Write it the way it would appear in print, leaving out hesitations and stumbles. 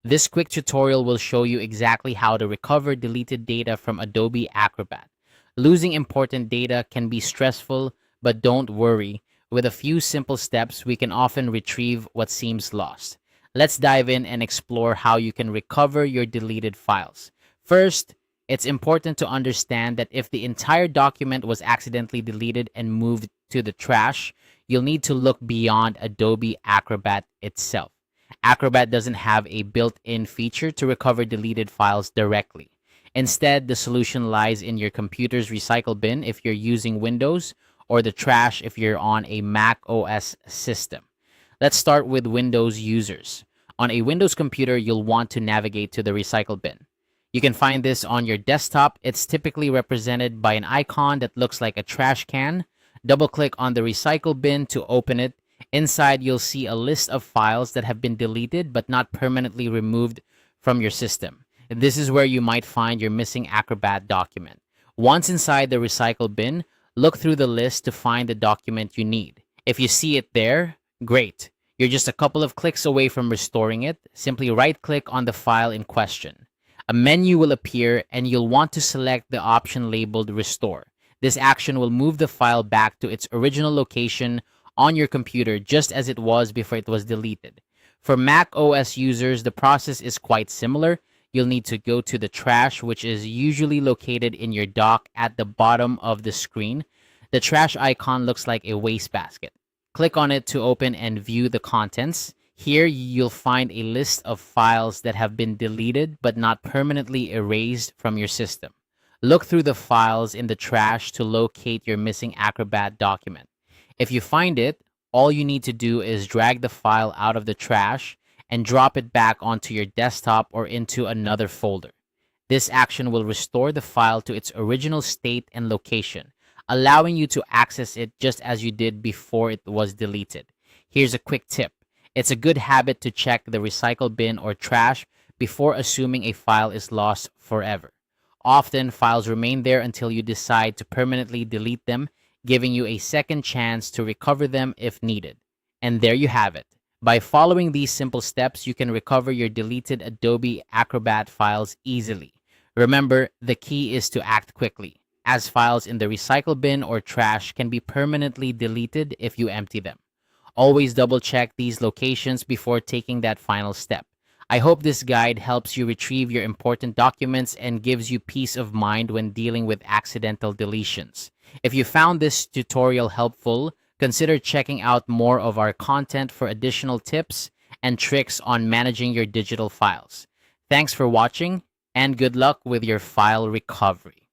This quick tutorial will show you exactly how to recover deleted data from Adobe Acrobat. Losing important data can be stressful, but don't worry. With a few simple steps, we can often retrieve what seems lost. Let's dive in and explore how you can recover your deleted files. First, it's important to understand that if the entire document was accidentally deleted and moved to the trash, you'll need to look beyond Adobe Acrobat itself. Acrobat doesn't have a built-in feature to recover deleted files directly. Instead, the solution lies in your computer's recycle bin if you're using Windows, or the trash if you're on a Mac OS system. Let's start with Windows users. On a Windows computer, you'll want to navigate to the recycle bin. You can find this on your desktop. It's typically represented by an icon that looks like a trash can. Double-click on the recycle bin to open it. Inside, you'll see a list of files that have been deleted but not permanently removed from your system. This is where you might find your missing Acrobat document. Once inside the recycle bin, look through the list to find the document you need. If you see it there, great. You're just a couple of clicks away from restoring it. Simply right-click on the file in question. A menu will appear and you'll want to select the option labeled Restore. This action will move the file back to its original location on your computer just as it was before it was deleted. For Mac OS users, the process is quite similar. You'll need to go to the trash, which is usually located in your dock at the bottom of the screen. The trash icon looks like a wastebasket. Click on it to open and view the contents. Here, you'll find a list of files that have been deleted but not permanently erased from your system. Look through the files in the trash to locate your missing Acrobat document. If you find it, all you need to do is drag the file out of the trash and drop it back onto your desktop or into another folder. This action will restore the file to its original state and location, allowing you to access it just as you did before it was deleted. Here's a quick tip. It's a good habit to check the recycle bin or trash before assuming a file is lost forever. Often, files remain there until you decide to permanently delete them, giving you a second chance to recover them if needed. And there you have it. By following these simple steps, you can recover your deleted Adobe Acrobat files easily. Remember, the key is to act quickly, as files in the recycle bin or trash can be permanently deleted if you empty them. Always double-check these locations before taking that final step. I hope this guide helps you retrieve your important documents and gives you peace of mind when dealing with accidental deletions. If you found this tutorial helpful, consider checking out more of our content for additional tips and tricks on managing your digital files. Thanks for watching, and good luck with your file recovery.